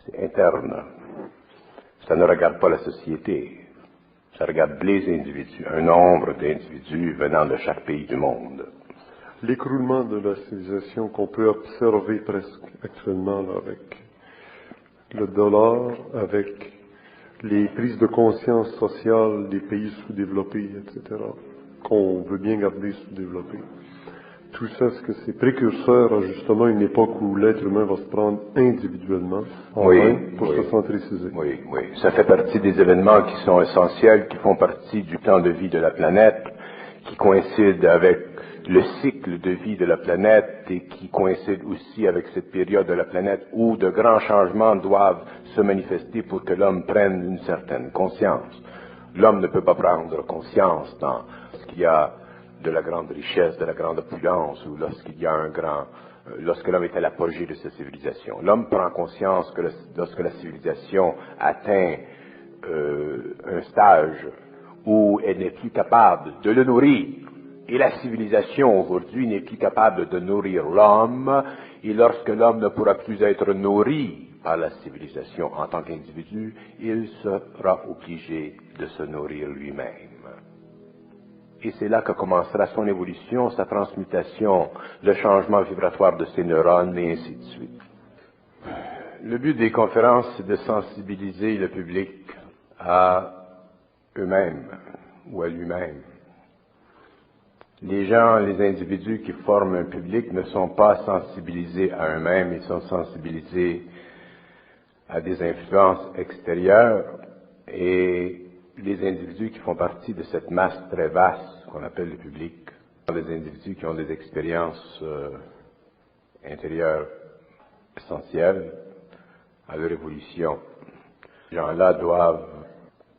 c'est interne. Ça ne regarde pas la société. Ça regarde les individus, un nombre d'individus venant de chaque pays du monde. L'écroulement de la civilisation qu'on peut observer presque actuellement là, avec le dollar, avec les prises de conscience sociales des pays sous-développés, etc., qu'on veut bien garder sous-développés. Tout ça, est-ce que c'est précurseur à justement une époque où l'être humain va se prendre individuellement en main pour se centriciser? Oui, oui. Ça fait partie des événements qui sont essentiels, qui font partie du plan de vie de la planète, qui coïncident avec le cycle de vie de la planète et qui coïncide aussi avec cette période de la planète où de grands changements doivent se manifester pour que l'homme prenne une certaine conscience. L'homme ne peut pas prendre conscience dans ce qu'il y a de la grande richesse, de la grande opulence, ou lorsqu'il y a lorsque l'homme est à l'apogée de sa civilisation. L'homme prend conscience que lorsque la civilisation atteint un stage où elle n'est plus capable de le nourrir, et la civilisation aujourd'hui n'est plus capable de nourrir l'homme, et lorsque l'homme ne pourra plus être nourri par la civilisation en tant qu'individu, il sera obligé de se nourrir lui-même. Et c'est là que commencera son évolution, sa transmutation, le changement vibratoire de ses neurones, et ainsi de suite. Le but des conférences, c'est de sensibiliser le public à eux-mêmes ou à lui-même. Les gens, les individus qui forment un public ne sont pas sensibilisés à eux-mêmes, ils sont sensibilisés à des influences extérieures, et les individus qui font partie de cette masse très vaste qu'on appelle le public sont des individus qui ont des expériences intérieures essentielles à leur évolution. Ces gens-là doivent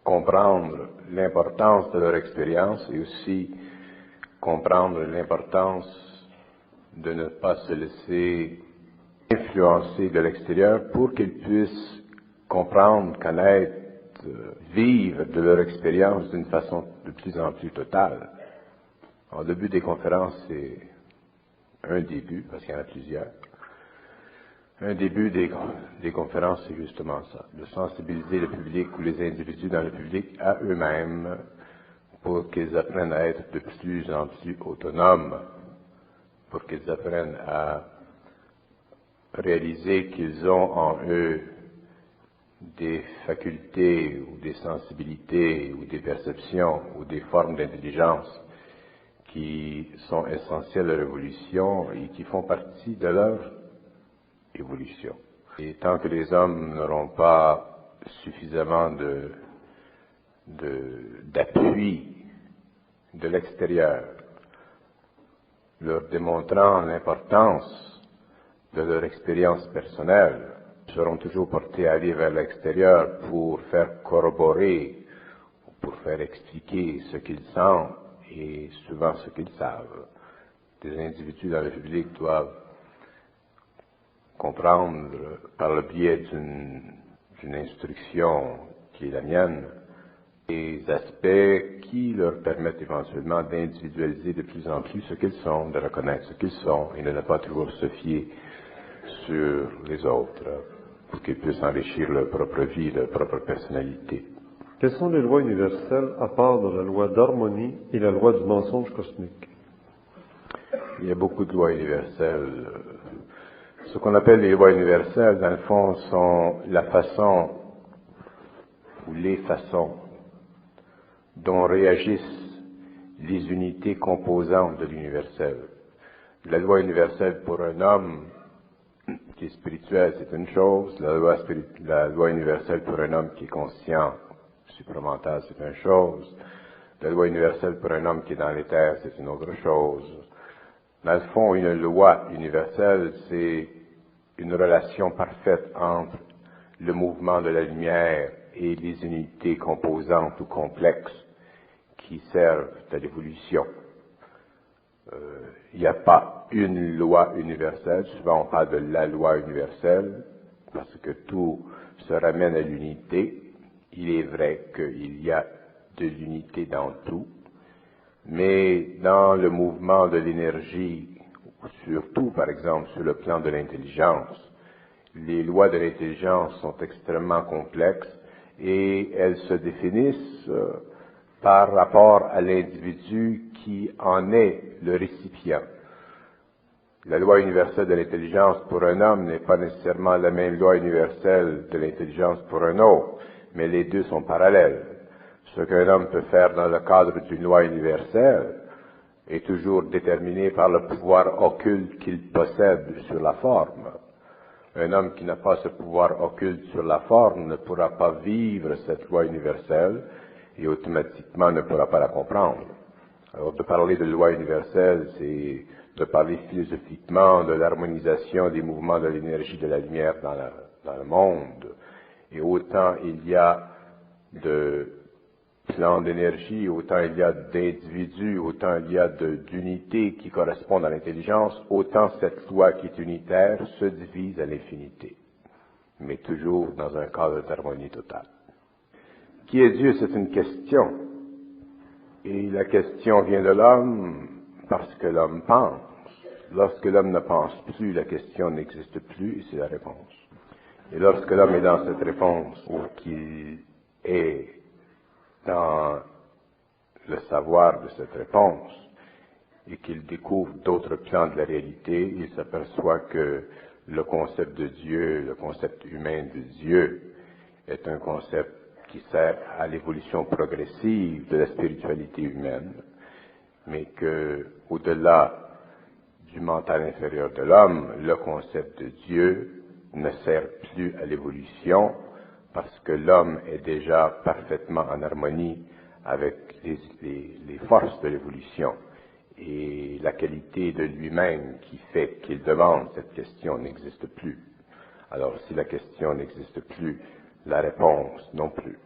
comprendre l'importance de leur expérience et aussi comprendre l'importance de ne pas se laisser influencer de l'extérieur pour qu'ils puissent comprendre, connaître, vivre de leur expérience d'une façon de plus en plus totale. Alors, le but des conférences, c'est un début, parce qu'il y en a plusieurs. Un début des conférences, c'est justement ça, de sensibiliser le public ou les individus dans le public à eux-mêmes pour qu'ils apprennent à être de plus en plus autonomes, pour qu'ils apprennent à réaliser qu'ils ont en eux des facultés ou des sensibilités ou des perceptions ou des formes d'intelligence qui sont essentielles à leur évolution et qui font partie de leur évolution. Et tant que les hommes n'auront pas suffisamment d'appui de l'extérieur, leur démontrant l'importance de leur expérience personnelle, seront toujours portés à aller vers l'extérieur pour faire corroborer, pour faire expliquer ce qu'ils sentent et souvent ce qu'ils savent. Des individus dans le public doivent comprendre par le biais d'une instruction qui est la mienne, des aspects qui leur permettent éventuellement d'individualiser de plus en plus ce qu'ils sont, de reconnaître ce qu'ils sont et de ne pas toujours se fier sur les autres pour qu'ils puissent enrichir leur propre vie, leur propre personnalité. Quelles sont les lois universelles à part de la loi d'harmonie et la loi du mensonge cosmique? Il y a beaucoup de lois universelles. Ce qu'on appelle les lois universelles, dans le fond, sont la façon ou les façons dont réagissent les unités composantes de l'universel. La loi universelle pour un homme qui est spirituel, c'est une chose. La loi universelle pour un homme qui est conscient, supramental, c'est une chose. La loi universelle pour un homme qui est dans les terres, c'est une autre chose. Dans le fond, une loi universelle, c'est une relation parfaite entre le mouvement de la lumière et les unités composantes ou complexes qui servent à l'évolution. Il n'y a pas une loi universelle. Souvent, on parle de la loi universelle parce que tout se ramène à l'unité. Il est vrai qu'il y a de l'unité dans tout, mais dans le mouvement de l'énergie, surtout, par exemple, sur le plan de l'intelligence, les lois de l'intelligence sont extrêmement complexes et elles se définissent par rapport à l'individu qui en est le récipient. La loi universelle de l'intelligence pour un homme n'est pas nécessairement la même loi universelle de l'intelligence pour un autre, mais les deux sont parallèles. Ce qu'un homme peut faire dans le cadre d'une loi universelle est toujours déterminé par le pouvoir occulte qu'il possède sur la forme. Un homme qui n'a pas ce pouvoir occulte sur la forme ne pourra pas vivre cette loi universelle et automatiquement ne pourra pas la comprendre. Alors, de parler de loi universelle, c'est de parler philosophiquement de l'harmonisation des mouvements de l'énergie de la lumière dans le monde. Et autant il y a de plans d'énergie, autant il y a d'individus, autant il y a d'unités qui correspondent à l'intelligence, autant cette loi qui est unitaire se divise à l'infinité, mais toujours dans un cadre d'harmonie totale. Qui est Dieu? C'est une question. Et la question vient de l'homme parce que l'homme pense. Lorsque l'homme ne pense plus, la question n'existe plus et c'est la réponse. Et lorsque l'homme est dans cette réponse, ou qu'il est dans le savoir de cette réponse, et qu'il découvre d'autres plans de la réalité, il s'aperçoit que le concept de Dieu, le concept humain de Dieu, est un concept qui sert à l'évolution progressive de la spiritualité humaine, mais que, au-delà du mental inférieur de l'homme, le concept de Dieu ne sert plus à l'évolution parce que l'homme est déjà parfaitement en harmonie avec les forces de l'évolution. Et la qualité de lui-même qui fait qu'il demande cette question n'existe plus. Alors, si la question n'existe plus, la réponse non plus.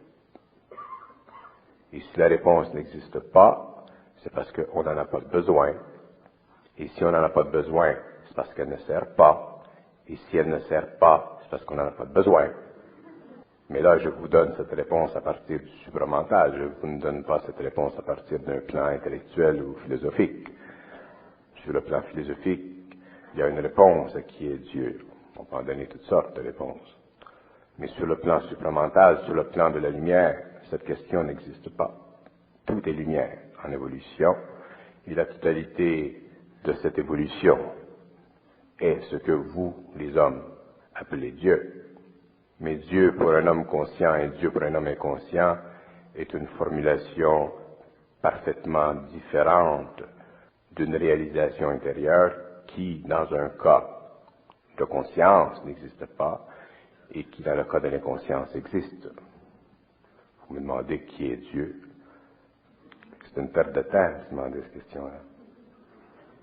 Et si la réponse n'existe pas, c'est parce qu'on n'en a pas besoin. Et si on n'en a pas besoin, c'est parce qu'elle ne sert pas. Et si elle ne sert pas, c'est parce qu'on n'en a pas besoin. Mais là, je vous donne cette réponse à partir du supramental. Je ne vous donne pas cette réponse à partir d'un plan intellectuel ou philosophique. Sur le plan philosophique, il y a une réponse à qui est Dieu. On peut en donner toutes sortes de réponses. Mais sur le plan supramental, sur le plan de la lumière, cette question n'existe pas. Tout est lumière en évolution. Et la totalité de cette évolution est ce que vous, les hommes, appelez Dieu. Mais Dieu pour un homme conscient et Dieu pour un homme inconscient est une formulation parfaitement différente d'une réalisation intérieure qui, dans un cas de conscience, n'existe pas et qui, dans le cas de l'inconscience, existe. Vous me demandez qui est Dieu. C'est une perte de temps de demander cette question-là.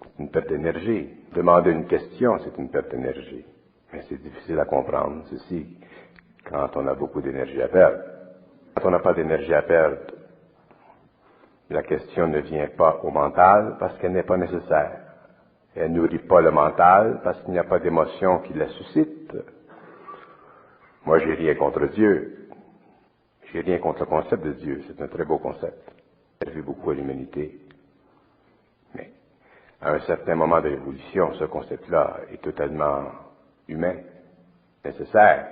C'est une perte d'énergie. Demander une question, c'est une perte d'énergie. Mais c'est difficile à comprendre, ceci, quand on a beaucoup d'énergie à perdre. Quand on n'a pas d'énergie à perdre, la question ne vient pas au mental parce qu'elle n'est pas nécessaire. Elle nourrit pas le mental parce qu'il n'y a pas d'émotion qui la suscite. Moi, j'ai rien contre Dieu. J'ai rien contre le concept de Dieu. C'est un très beau concept. Il servi beaucoup à l'humanité. Mais, à un certain moment de l'évolution, ce concept-là est totalement humain, nécessaire,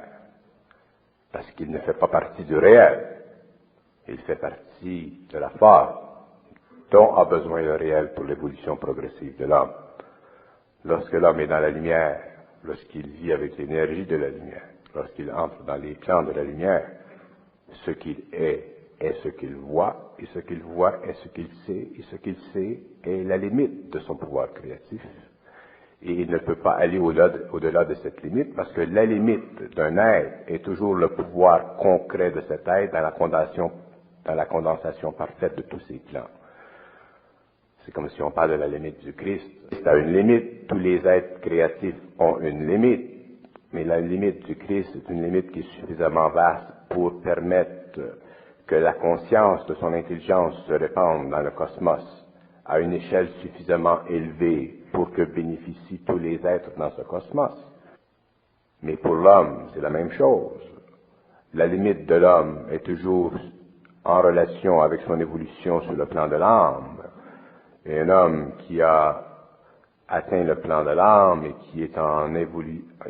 parce qu'il ne fait pas partie du réel. Il fait partie de la forme dont a besoin le réel pour l'évolution progressive de l'homme. Lorsque l'homme est dans la lumière, lorsqu'il vit avec l'énergie de la lumière, lorsqu'il entre dans les plans de la lumière, ce qu'il est ce qu'il voit, et ce qu'il voit est ce qu'il sait, et ce qu'il sait est la limite de son pouvoir créatif. Et il ne peut pas aller au-delà de cette limite, parce que la limite d'un être est toujours le pouvoir concret de cet être dans la condensation parfaite de tous ses plans. C'est comme si on parle de la limite du Christ. C'est à une limite, tous les êtres créatifs ont une limite, mais la limite du Christ est une limite qui est suffisamment vaste pour permettre que la conscience de son intelligence se répande dans le cosmos à une échelle suffisamment élevée pour que bénéficient tous les êtres dans ce cosmos. Mais pour l'homme, c'est la même chose. La limite de l'homme est toujours en relation avec son évolution sur le plan de l'âme. Et un homme qui a atteint le plan de l'âme et qui est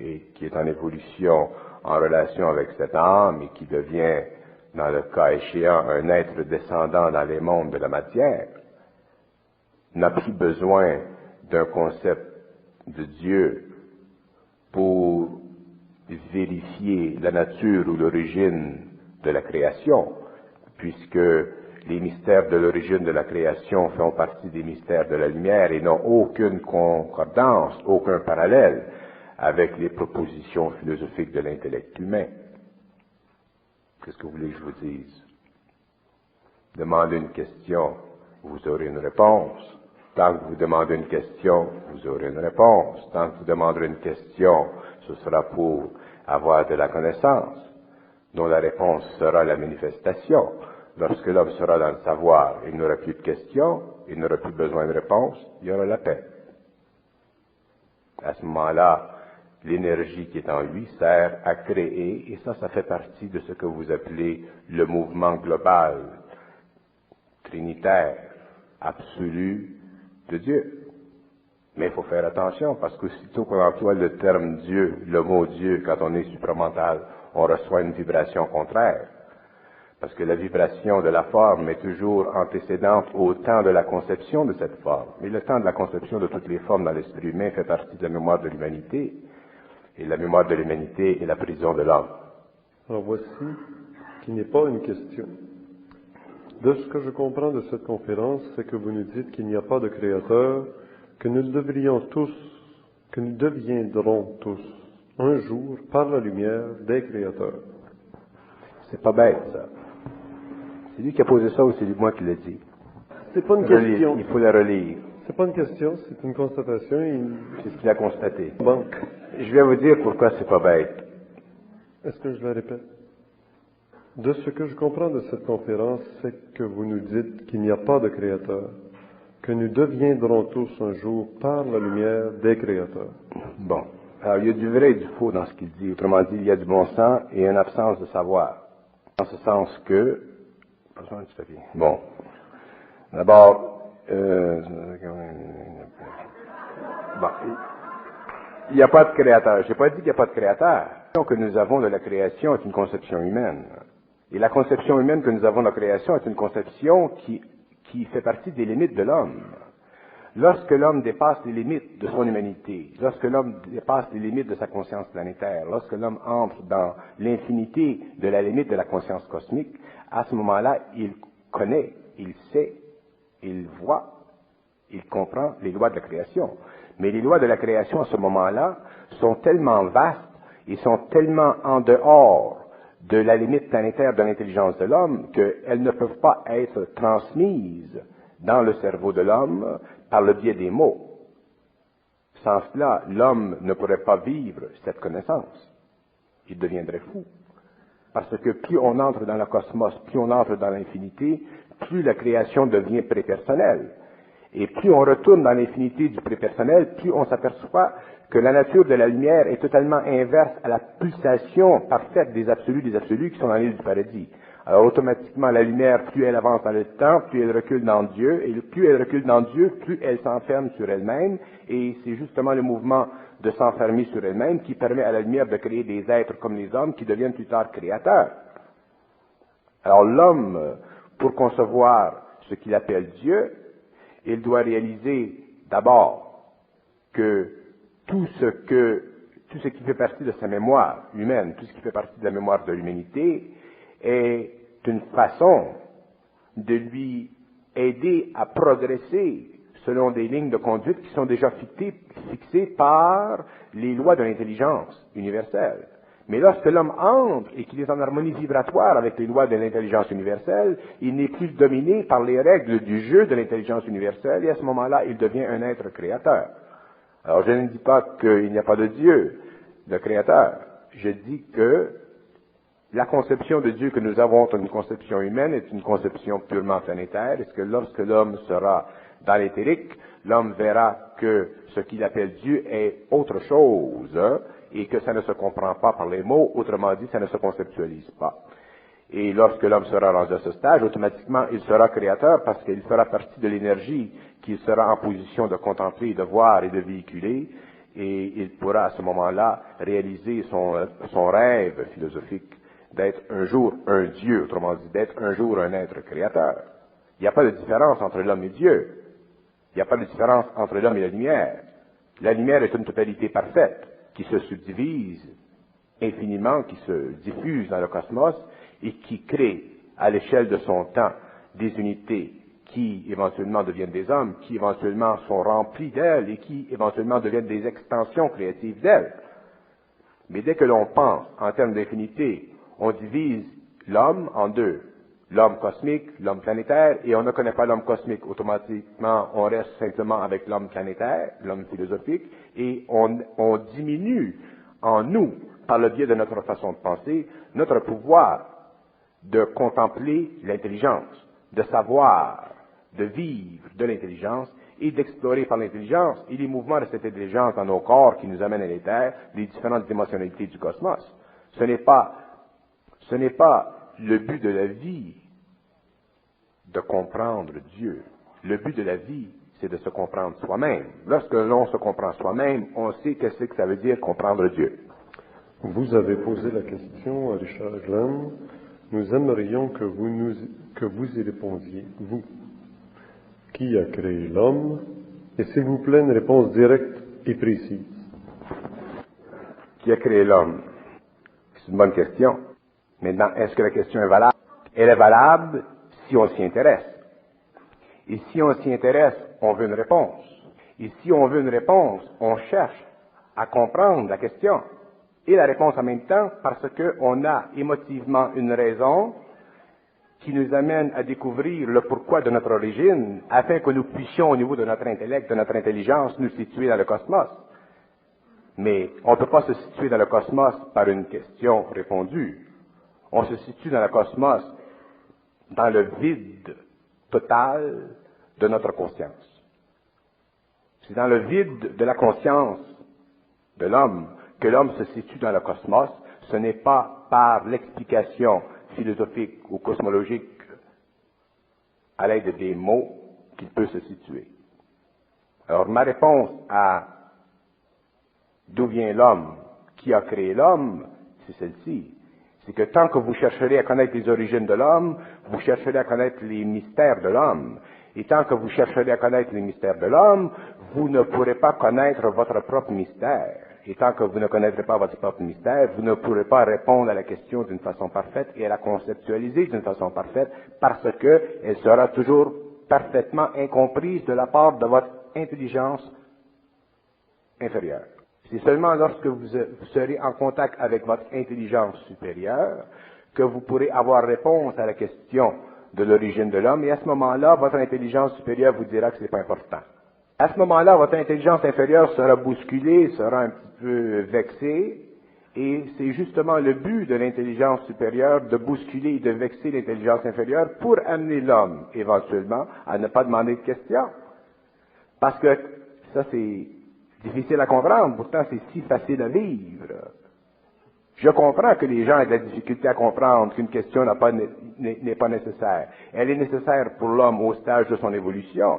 et qui est en évolution en relation avec cette âme et qui devient, dans le cas échéant, un être descendant dans les mondes de la matière, n'a plus besoin d'un concept de Dieu pour vérifier la nature ou l'origine de la création, puisque les mystères de l'origine de la création font partie des mystères de la lumière et n'ont aucune concordance, aucun parallèle avec les propositions philosophiques de l'intellect humain. Qu'est-ce que vous voulez que je vous dise? Demandez une question, vous aurez une réponse. Tant que vous demandez une question, vous aurez une réponse. Tant que vous demanderez une question, ce sera pour avoir de la connaissance, dont la réponse sera la manifestation. Lorsque l'homme sera dans le savoir, il n'aura plus de questions, il n'aura plus besoin de réponse, il y aura la paix. À ce moment-là, l'énergie qui est en lui sert à créer, et ça fait partie de ce que vous appelez le mouvement global, trinitaire, absolu de Dieu. Mais il faut faire attention, parce qu'aussitôt qu'on emploie le terme Dieu, le mot Dieu, quand on est supramental, on reçoit une vibration contraire. Parce que la vibration de la forme est toujours antécédente au temps de la conception de cette forme. Mais le temps de la conception de toutes les formes dans l'esprit humain fait partie de la mémoire de l'humanité. Et la mémoire de l'humanité est la prison de l'homme. Alors voici qu'il n'est pas une question. De ce que je comprends de cette conférence, c'est que vous nous dites qu'il n'y a pas de créateur, que nous deviendrons tous, un jour, par la lumière, des créateurs. C'est pas bête, ça. C'est lui qui a posé ça ou c'est moi qui l'ai dit? C'est pas une question. Il faut la relire. C'est pas une question, c'est une constatation. C'est ce qu'il a constaté. Bon. Je vais vous dire pourquoi c'est pas bête. Est-ce que je la répète? De ce que je comprends de cette conférence, c'est que vous nous dites qu'il n'y a pas de créateur, que nous deviendrons tous un jour, par la lumière, des créateurs. Bon. Alors, il y a du vrai et du faux dans ce qu'il dit. Autrement dit, il y a du bon sens et une absence de savoir. Dans ce sens que... Bon. D'abord, bon, il n'y a pas de créateur. Je n'ai pas dit qu'il n'y a pas de créateur. La conception que nous avons de la création est une conception humaine. Et la conception humaine que nous avons de la création est une conception qui fait partie des limites de l'homme. Lorsque l'homme dépasse les limites de son humanité, lorsque l'homme dépasse les limites de sa conscience planétaire, lorsque l'homme entre dans l'infinité de la limite de la conscience cosmique, à ce moment-là, il connaît, il sait, il voit, il comprend les lois de la création. Mais les lois de la création, à ce moment-là, sont tellement vastes et sont tellement en dehors de la limite planétaire de l'intelligence de l'homme qu'elles ne peuvent pas être transmises dans le cerveau de l'homme par le biais des mots. Sans cela, l'homme ne pourrait pas vivre cette connaissance. Il deviendrait fou. Parce que plus on entre dans le cosmos, plus on entre dans l'infinité, plus la création devient prépersonnelle. Et plus on retourne dans l'infinité du prépersonnel, plus on s'aperçoit que la nature de la lumière est totalement inverse à la pulsation parfaite des absolus qui sont dans l'île du paradis. Alors automatiquement, la lumière, plus elle avance dans le temps, plus elle recule dans Dieu, et plus elle recule dans Dieu, plus elle s'enferme sur elle-même, et c'est justement le mouvement de s'enfermer sur elle-même qui permet à la lumière de créer des êtres comme les hommes qui deviennent plus tard créateurs. Alors l'homme, pour concevoir ce qu'il appelle Dieu, il doit réaliser d'abord que tout ce qui fait partie de sa mémoire humaine, tout ce qui fait partie de la mémoire de l'humanité, est une façon de lui aider à progresser selon des lignes de conduite qui sont déjà fixées par les lois de l'intelligence universelle. Mais lorsque l'homme entre et qu'il est en harmonie vibratoire avec les lois de l'intelligence universelle, il n'est plus dominé par les règles du jeu de l'intelligence universelle et à ce moment-là, il devient un être créateur. Alors je ne dis pas qu'il n'y a pas de Dieu, de créateur. Je dis que la conception de Dieu que nous avons est une conception humaine, est une conception purement planétaire. Est-ce que lorsque l'homme sera dans l'éthérique, l'homme verra que ce qu'il appelle Dieu est autre chose, hein, et que ça ne se comprend pas par les mots, autrement dit, ça ne se conceptualise pas. Et lorsque l'homme sera rendu à ce stage, automatiquement, il sera créateur parce qu'il fera partie de l'énergie qu'il sera en position de contempler, de voir et de véhiculer. et il pourra à ce moment-là réaliser son rêve philosophique d'être un jour un Dieu, autrement dit, d'être un jour un être créateur. Il n'y a pas de différence entre l'homme et Dieu. Il n'y a pas de différence entre l'homme et la lumière. La lumière est une totalité parfaite qui se subdivise infiniment, qui se diffuse dans le cosmos et qui crée à l'échelle de son temps des unités qui éventuellement deviennent des hommes, qui éventuellement sont remplis d'elle et qui éventuellement deviennent des extensions créatives d'elle. Mais dès que l'on pense en termes d'infinité, on divise l'homme en deux. L'homme cosmique, l'homme planétaire, et on ne connaît pas l'homme cosmique. Automatiquement, on reste simplement avec l'homme planétaire, l'homme philosophique, et on diminue en nous, par le biais de notre façon de penser, notre pouvoir de contempler l'intelligence, de savoir, de vivre de l'intelligence et d'explorer par l'intelligence et les mouvements de cette intelligence dans nos corps qui nous amènent à l'éther, les différentes émotionnalités du cosmos. Ce n'est pas le but de la vie de comprendre Dieu. Le but de la vie, c'est de se comprendre soi-même. Lorsque l'on se comprend soi-même, on sait qu'est-ce que ça veut dire comprendre Dieu. Vous avez posé la question à Richard Glenn. Nous aimerions que vous y répondiez, vous. Qui a créé l'homme? Et s'il vous plaît, une réponse directe et précise. Qui a créé l'homme? C'est une bonne question. Maintenant, est-ce que la question est valable? Elle est valable si on s'y intéresse. Et si on s'y intéresse, on veut une réponse. Et si on veut une réponse, on cherche à comprendre la question et la réponse en même temps parce qu'on a émotivement une raison qui nous amène à découvrir le pourquoi de notre origine afin que nous puissions au niveau de notre intellect, de notre intelligence, nous situer dans le cosmos. Mais on ne peut pas se situer dans le cosmos par une question répondue. On se situe dans le cosmos dans le vide total de notre conscience. C'est dans le vide de la conscience de l'homme que l'homme se situe dans le cosmos. Ce n'est pas par l'explication philosophique ou cosmologique à l'aide des mots qu'il peut se situer. Alors ma réponse à d'où vient l'homme, qui a créé l'homme, c'est celle-ci. C'est que tant que vous chercherez à connaître les origines de l'homme, vous chercherez à connaître les mystères de l'homme. Et tant que vous chercherez à connaître les mystères de l'homme, vous ne pourrez pas connaître votre propre mystère. Et tant que vous ne connaîtrez pas votre propre mystère, vous ne pourrez pas répondre à la question d'une façon parfaite et à la conceptualiser d'une façon parfaite parce qu'elle sera toujours parfaitement incomprise de la part de votre intelligence inférieure. C'est seulement lorsque vous serez en contact avec votre intelligence supérieure que vous pourrez avoir réponse à la question de l'origine de l'homme et à ce moment-là, votre intelligence supérieure vous dira que ce n'est pas important. À ce moment-là, votre intelligence inférieure sera bousculée, sera un petit peu vexée, et c'est justement le but de l'intelligence supérieure de bousculer et de vexer l'intelligence inférieure pour amener l'homme, éventuellement, à ne pas demander de questions. Parce que ça, c'est difficile à comprendre, pourtant c'est si facile à vivre. Je comprends que les gens aient de la difficulté à comprendre qu'une question n'est pas nécessaire. Elle est nécessaire pour l'homme au stage de son évolution.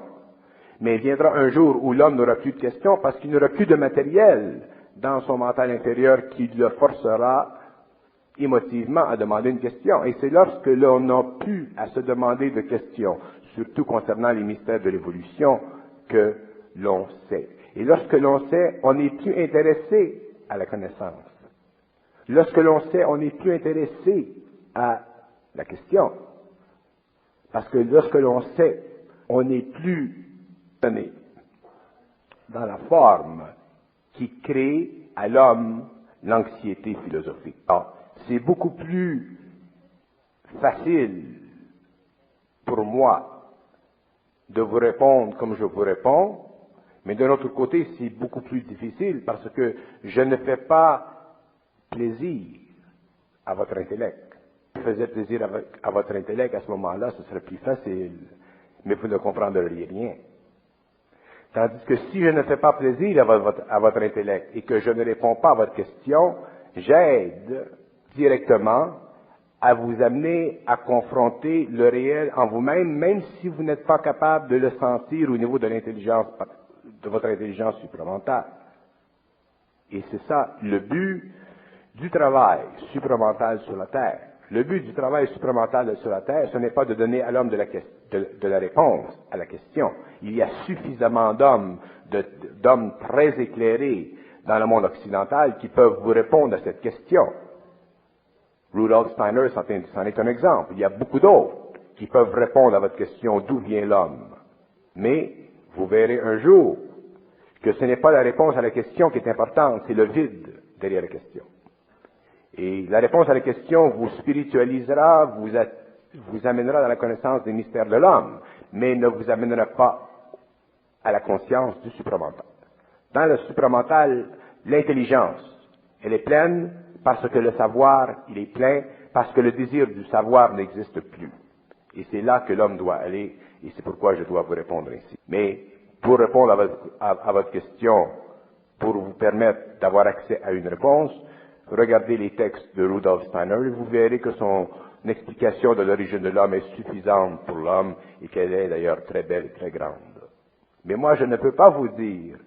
Mais il viendra un jour où l'homme n'aura plus de questions parce qu'il n'aura plus de matériel dans son mental inférieur qui le forcera émotivement à demander une question. Et c'est lorsque l'on n'a plus à se demander de questions, surtout concernant les mystères de l'évolution, que l'on sait. Et lorsque l'on sait, on n'est plus intéressé à la connaissance. Lorsque l'on sait, on n'est plus intéressé à la question. Parce que lorsque l'on sait, on n'est plus donné dans la forme qui crée à l'homme l'anxiété philosophique. Alors, c'est beaucoup plus facile pour moi de vous répondre comme je vous réponds, mais de l'autre côté, c'est beaucoup plus difficile parce que je ne fais pas plaisir à votre intellect. Si je faisais plaisir à votre intellect, à ce moment-là, ce serait plus facile, mais vous ne comprendriez rien. Tandis que si je ne fais pas plaisir à votre intellect et que je ne réponds pas à votre question, j'aide directement à vous amener à confronter le réel en vous-même, même si vous n'êtes pas capable de le sentir au niveau de l'intelligence, de votre intelligence supramentale. Et c'est ça le but du travail supramental sur la Terre. Le but du travail supramental sur la Terre, ce n'est pas de donner à l'homme de la réponse à la question. Il y a suffisamment d'hommes très éclairés dans le monde occidental qui peuvent vous répondre à cette question. Rudolf Steiner, c'en est un exemple. Il y a beaucoup d'autres qui peuvent répondre à votre question d'où vient l'homme. Mais vous verrez un jour que ce n'est pas la réponse à la question qui est importante, c'est le vide derrière la question. Et la réponse à la question vous spiritualisera, vous amènera dans la connaissance des mystères de l'homme, mais ne vous amènera pas à la conscience du supramental. Dans le supramental, l'intelligence, elle est pleine parce que le savoir, il est plein, parce que le désir du savoir n'existe plus. Et c'est là que l'homme doit aller, et c'est pourquoi je dois vous répondre ainsi. Mais pour répondre à votre question, pour vous permettre d'avoir accès à une réponse, regardez les textes de Rudolf Steiner et vous verrez que son explication de l'origine de l'homme est suffisante pour l'homme et qu'elle est d'ailleurs très belle et très grande. Mais moi, je ne peux pas vous dire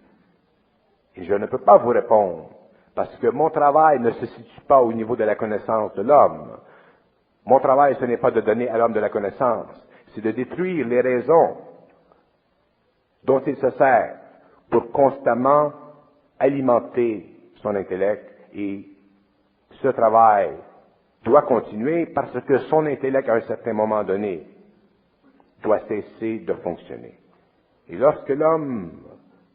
et je ne peux pas vous répondre parce que mon travail ne se situe pas au niveau de la connaissance de l'homme. Mon travail, ce n'est pas de donner à l'homme de la connaissance, c'est de détruire les raisons dont il se sert pour constamment alimenter son intellect et ce travail doit continuer parce que son intellect, à un certain moment donné, doit cesser de fonctionner. Et lorsque l'homme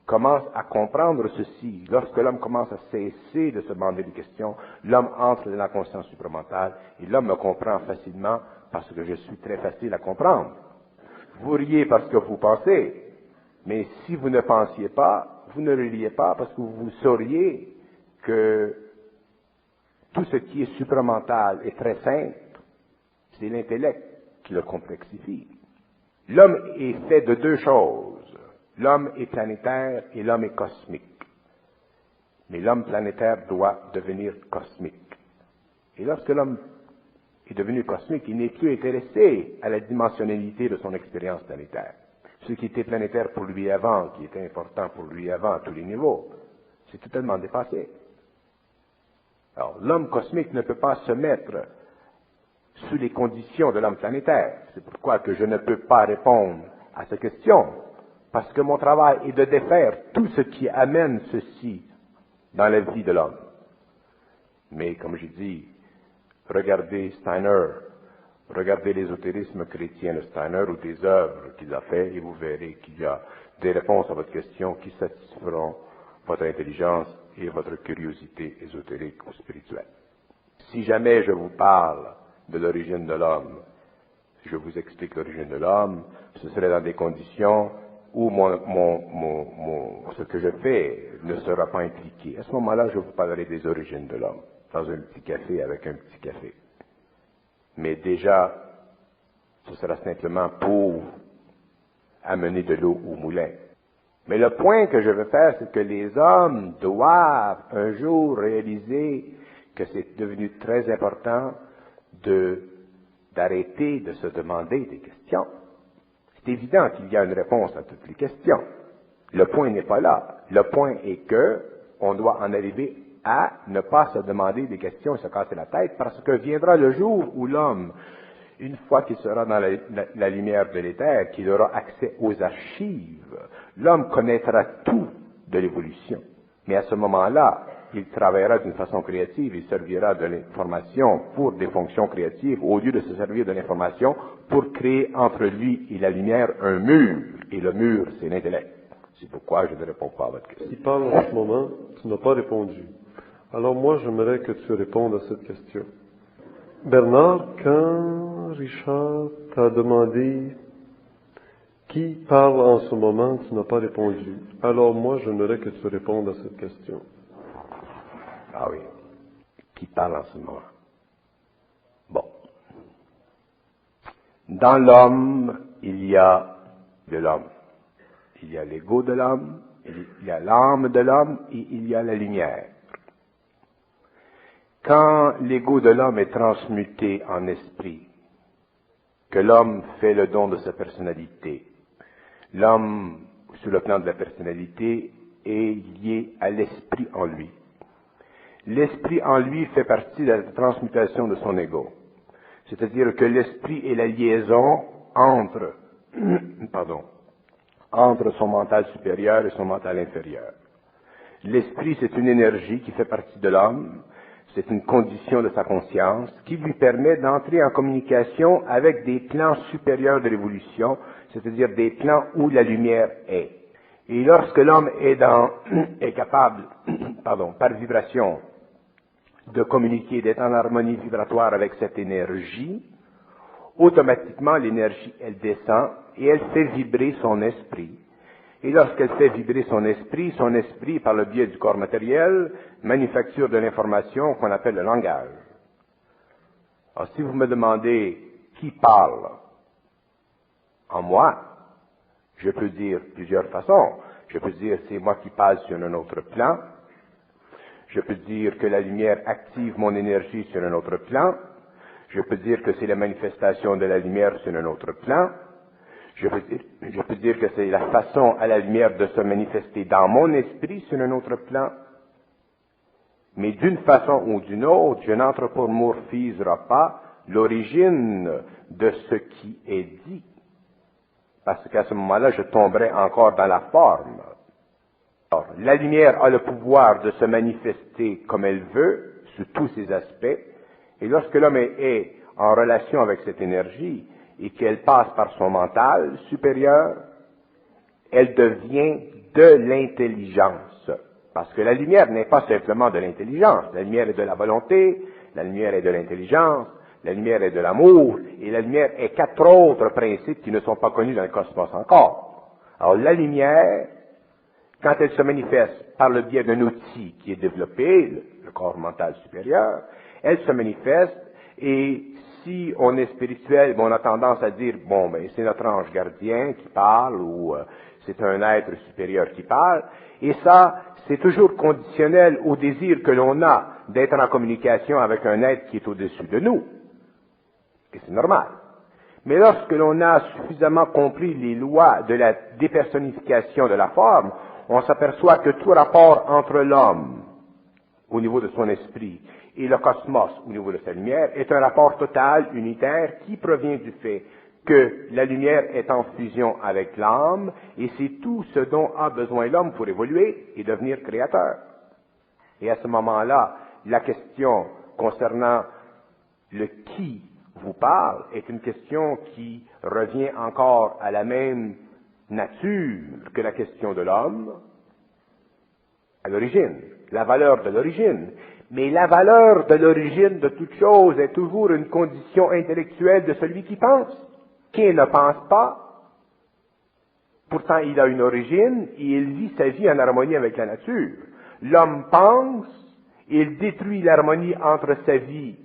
commence à comprendre ceci, lorsque l'homme commence à cesser de se demander des questions, l'homme entre dans la conscience supramentale et l'homme me comprend facilement parce que je suis très facile à comprendre. Vous riez parce que vous pensez, mais si vous ne pensiez pas, vous ne riez pas parce que vous sauriez que tout ce qui est supramental est très simple, c'est l'intellect qui le complexifie. L'homme est fait de deux choses. L'homme est planétaire et l'homme est cosmique. Mais l'homme planétaire doit devenir cosmique. Et lorsque l'homme est devenu cosmique, il n'est plus intéressé à la dimensionnalité de son expérience planétaire. Ce qui était planétaire pour lui avant, qui était important pour lui avant à tous les niveaux, c'est totalement dépassé. Alors, l'homme cosmique ne peut pas se mettre sous les conditions de l'homme planétaire. C'est pourquoi que je ne peux pas répondre à ces questions, parce que mon travail est de défaire tout ce qui amène ceci dans la vie de l'homme. Mais comme j'ai dit, regardez Steiner, regardez l'ésotérisme chrétien de Steiner ou des œuvres qu'il a fait et vous verrez qu'il y a des réponses à votre question qui satisferont votre intelligence et votre curiosité ésotérique ou spirituelle. Si jamais je vous parle de l'origine de l'homme, je vous explique l'origine de l'homme, ce serait dans des conditions où ce que je fais ne sera pas impliqué. À ce moment-là, je vous parlerai des origines de l'homme, dans un petit café avec un petit café. Mais déjà, ce sera simplement pour amener de l'eau au moulin. Mais le point que je veux faire, c'est que les hommes doivent un jour réaliser que c'est devenu très important d'arrêter de se demander des questions. C'est évident qu'il y a une réponse à toutes les questions. Le point n'est pas là. Le point est que on doit en arriver à ne pas se demander des questions et se casser la tête, parce que viendra le jour où l'homme, une fois qu'il sera dans la lumière de l'éther, qu'il aura accès aux archives, l'homme connaîtra tout de l'évolution. Mais à ce moment-là, il travaillera d'une façon créative, il servira de l'information pour des fonctions créatives, au lieu de se servir de l'information pour créer entre lui et la lumière un mur. Et le mur, c'est l'intellect. C'est pourquoi je ne réponds pas à votre question. Il parle en ce moment, tu n'as pas répondu. Alors moi, j'aimerais que tu répondes à cette question. Bernard, quand Richard t'a demandé qui parle en ce moment, tu n'as pas répondu. Alors moi, j'aimerais que tu répondes à cette question. Ah oui. Qui parle en ce moment? Bon. Dans l'homme, il y a de l'homme. Il y a l'ego de l'homme, il y a l'âme de l'homme et il y a la lumière. Quand l'ego de l'homme est transmuté en esprit, que l'homme fait le don de sa personnalité, l'homme, sur le plan de la personnalité, est lié à l'esprit en lui. l'esprit en lui fait partie de la transmutation de son ego. C'est-à-dire que l'esprit est la liaison entre, entre son mental supérieur et son mental inférieur. L'esprit, c'est une énergie qui fait partie de l'homme, c'est une condition de sa conscience qui lui permet d'entrer en communication avec des plans supérieurs de l'évolution, c'est-à-dire des plans où la lumière est. Et lorsque l'homme est capable, par vibration, de communiquer, d'être en harmonie vibratoire avec cette énergie, automatiquement l'énergie, elle descend et elle fait vibrer son esprit. Et lorsqu'elle fait vibrer son esprit, par le biais du corps matériel, manufacture de l'information qu'on appelle le langage. Alors, si vous me demandez qui parle en moi, je peux dire plusieurs façons. Je peux dire c'est moi qui parle sur un autre plan. Je peux dire que la lumière active mon énergie sur un autre plan. Je peux dire que c'est la manifestation de la lumière sur un autre plan. Je peux dire que c'est la façon à la lumière de se manifester dans mon esprit sur un autre plan. Mais d'une façon ou d'une autre, je n'anthropomorphiserai pas l'origine de ce qui est dit. Parce qu'à ce moment-là, je tomberai encore dans la forme. Alors, la lumière a le pouvoir de se manifester comme elle veut, sous tous ses aspects, et lorsque l'homme est en relation avec cette énergie, et qu'elle passe par son mental supérieur, elle devient de l'intelligence. Parce que la lumière n'est pas simplement de l'intelligence. La lumière est de la volonté, la lumière est de l'intelligence, la lumière est de l'amour, et la lumière est 4 autres principes qui ne sont pas connus dans le cosmos encore. Alors la lumière, quand elle se manifeste par le biais d'un outil qui est développé, le corps mental supérieur, elle se manifeste et si on est spirituel, on a tendance à dire, c'est notre ange gardien qui parle ou c'est un être supérieur qui parle. Et ça, c'est toujours conditionnel au désir que l'on a d'être en communication avec un être qui est au-dessus de nous. Et c'est normal. Mais lorsque l'on a suffisamment compris les lois de la dépersonnification de la forme, on s'aperçoit que tout rapport entre l'homme, au niveau de son esprit, et le cosmos, au niveau de sa lumière, est un rapport total, unitaire, qui provient du fait que la lumière est en fusion avec l'âme, et c'est tout ce dont a besoin l'homme pour évoluer et devenir créateur. Et à ce moment-là, la question concernant le qui vous parle est une question qui revient encore à la même nature que la question de l'homme, à l'origine, la valeur de l'origine. Mais la valeur de l'origine de toute chose est toujours une condition intellectuelle de celui qui pense. Qui ne pense pas, pourtant il a une origine et il vit sa vie en harmonie avec la nature. L'homme pense, il détruit l'harmonie entre sa vie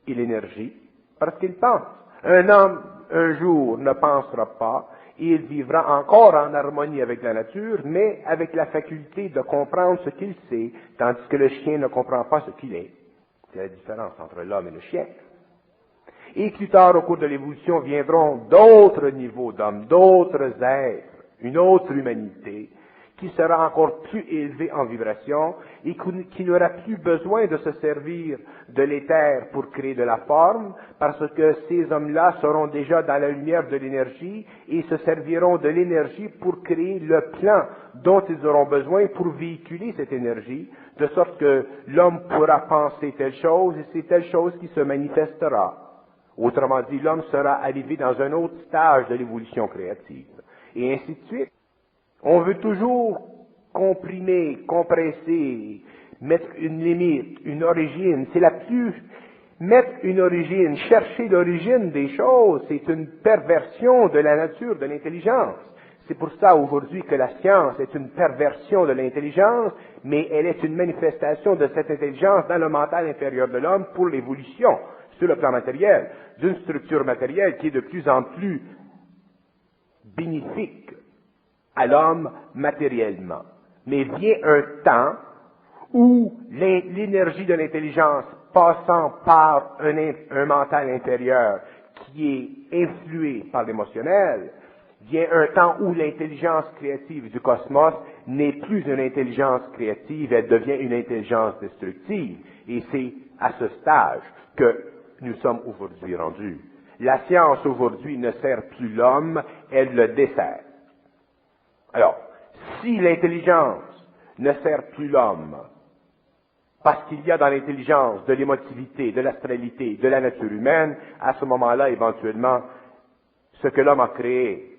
et l'énergie, parce qu'il pense. Un homme, un jour, ne pensera pas, et il vivra encore en harmonie avec la nature, mais avec la faculté de comprendre ce qu'il sait, tandis que le chien ne comprend pas ce qu'il est. C'est la différence entre l'homme et le chien. Et plus tard, au cours de l'évolution, viendront d'autres niveaux d'hommes, d'autres êtres, une autre humanité, qui sera encore plus élevée en vibration et qui n'aura plus besoin de se servir de l'éther pour créer de la forme, parce que ces hommes-là seront déjà dans la lumière de l'énergie et se serviront de l'énergie pour créer le plan dont ils auront besoin pour véhiculer cette énergie, de sorte que l'homme pourra penser telle chose et c'est telle chose qui se manifestera. Autrement dit, l'homme sera arrivé dans un autre stage de l'évolution créative. Et ainsi de suite. On veut toujours comprimer, compresser, mettre une limite, une origine. C'est la plus... Mettre une origine, chercher l'origine des choses, c'est une perversion de la nature de l'intelligence. C'est pour ça aujourd'hui que la science est une perversion de l'intelligence, mais elle est une manifestation de cette intelligence dans le mental inférieur de l'homme pour l'évolution, sur le plan matériel, d'une structure matérielle qui est de plus en plus bénéfique à l'homme matériellement. Mais vient un temps où l'énergie de l'intelligence passant par un mental intérieur qui est influé par l'émotionnel, vient un temps où l'intelligence créative du cosmos n'est plus une intelligence créative, elle devient une intelligence destructive. Et c'est à ce stage que nous sommes aujourd'hui rendus. La science aujourd'hui ne sert plus l'homme, elle le dessert. Alors, si l'intelligence ne sert plus l'homme, parce qu'il y a dans l'intelligence de l'émotivité, de l'astralité, de la nature humaine, à ce moment-là, éventuellement, ce que l'homme a créé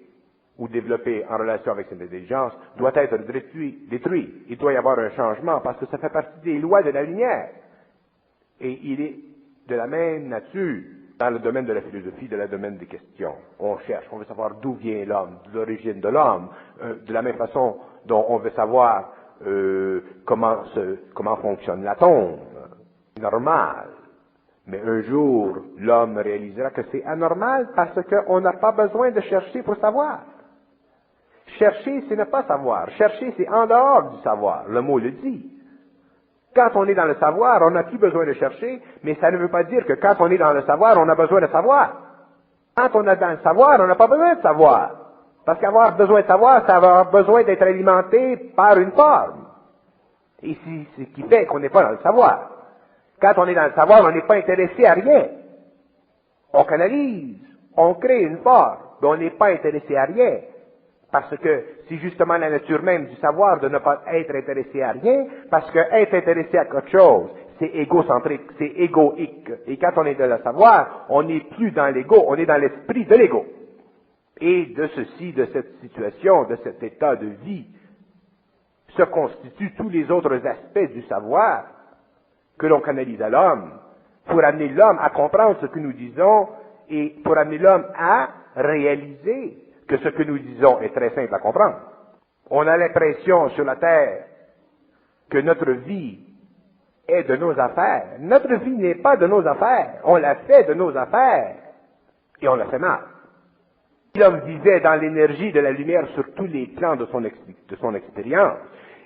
ou développé en relation avec cette intelligence doit être détruit. Il doit y avoir un changement parce que ça fait partie des lois de la lumière. Et il est de la même nature dans le domaine de la philosophie, dans le domaine des questions. On cherche, on veut savoir d'où vient l'homme, de l'origine de l'homme, de la même façon dont on veut savoir comment fonctionne l'atome. C'est normal. Mais un jour, l'homme réalisera que c'est anormal parce qu'on n'a pas besoin de chercher pour savoir. Chercher, c'est ne pas savoir. Chercher, c'est en dehors du savoir. Le mot le dit. Quand on est dans le savoir, on n'a plus besoin de chercher, mais ça ne veut pas dire que quand on est dans le savoir, on a besoin de savoir. Quand on est dans le savoir, on n'a pas besoin de savoir. Parce qu'avoir besoin de savoir, ça va avoir besoin d'être alimenté par une forme. Et c'est ce qui fait qu'on n'est pas dans le savoir. Quand on est dans le savoir, on n'est pas intéressé à rien. On canalise, on crée une forme, mais on n'est pas intéressé à rien. Parce que c'est justement la nature même du savoir de ne pas être intéressé à rien, parce que être intéressé à quelque chose, c'est égocentrique, c'est égoïque. Et quand on est dans le savoir, on n'est plus dans l'ego, on est dans l'esprit de l'ego. Et de ceci, de cette situation, de cet état de vie, se constituent tous les autres aspects du savoir que l'on canalise à l'homme, pour amener l'homme à comprendre ce que nous disons et pour amener l'homme à réaliser que ce que nous disons est très simple à comprendre. On a l'impression sur la terre que notre vie est de nos affaires. Notre vie n'est pas de nos affaires. On la fait de nos affaires et on la fait mal. Si l'homme vivait dans l'énergie de la lumière sur tous les plans de son expérience,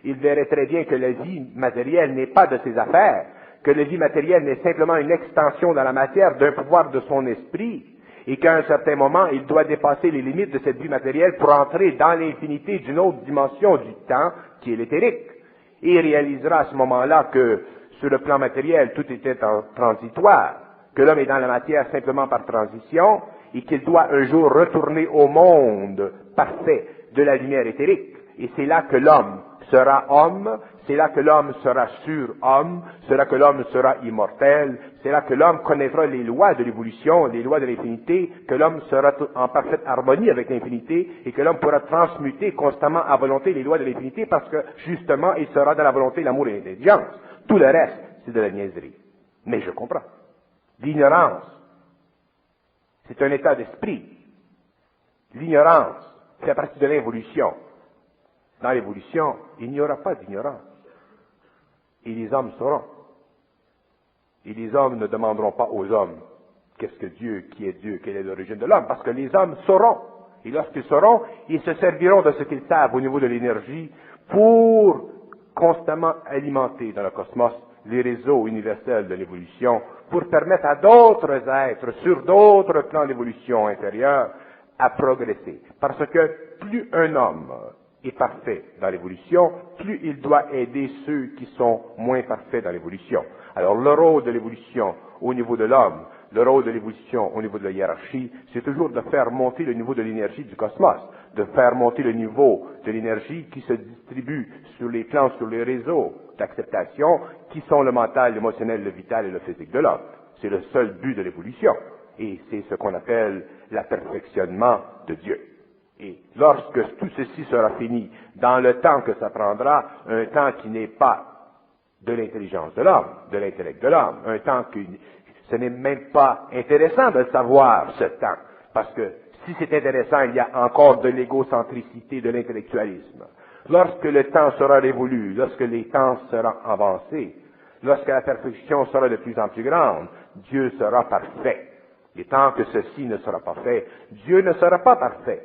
il verrait très bien que la vie matérielle n'est pas de ses affaires, que la vie matérielle n'est simplement une extension dans la matière d'un pouvoir de son esprit, et qu'à un certain moment, il doit dépasser les limites de cette vie matérielle pour entrer dans l'infinité d'une autre dimension du temps, qui est l'éthérique. Et il réalisera à ce moment-là que, sur le plan matériel, tout était transitoire, que l'homme est dans la matière simplement par transition, et qu'il doit un jour retourner au monde parfait de la lumière éthérique. Et c'est là que l'homme sera homme, c'est là que l'homme sera surhomme, c'est là que l'homme sera immortel, c'est là que l'homme connaîtra les lois de l'évolution, les lois de l'infinité, que l'homme sera en parfaite harmonie avec l'infinité et que l'homme pourra transmuter constamment à volonté les lois de l'infinité parce que justement il sera dans la volonté, l'amour et l'intelligence. Tout le reste, c'est de la niaiserie. Mais je comprends. L'ignorance, c'est un état d'esprit. L'ignorance fait partie de l'évolution. Dans l'évolution, il n'y aura pas d'ignorance. Et les hommes sauront. Et les hommes ne demanderont pas aux hommes qu'est-ce que Dieu, qui est Dieu, quelle est l'origine de l'homme, parce que les hommes sauront. Et lorsqu'ils sauront, ils se serviront de ce qu'ils savent au niveau de l'énergie pour constamment alimenter dans le cosmos les réseaux universels de l'évolution, pour permettre à d'autres êtres, sur d'autres plans d'évolution intérieure, à progresser. Parce que plus un homme est parfait dans l'évolution, plus il doit aider ceux qui sont moins parfaits dans l'évolution. Alors le rôle de l'évolution au niveau de l'homme, le rôle de l'évolution au niveau de la hiérarchie, c'est toujours de faire monter le niveau de l'énergie du cosmos, de faire monter le niveau de l'énergie qui se distribue sur les plans, sur les réseaux d'acceptation, qui sont le mental, l'émotionnel, le vital et le physique de l'homme. C'est le seul but de l'évolution. Et c'est ce qu'on appelle l'aperfectionnement de Dieu. Et lorsque tout ceci sera fini, dans le temps que ça prendra, un temps qui n'est pas de l'intelligence de l'homme, de l'intellect de l'homme, un temps que ce n'est même pas intéressant de le savoir, ce temps, parce que si c'est intéressant, il y a encore de l'égocentricité, de l'intellectualisme. Lorsque le temps sera révolu, lorsque les temps seront avancés, lorsque la perfection sera de plus en plus grande, Dieu sera parfait. Et tant que ceci ne sera pas fait, Dieu ne sera pas parfait.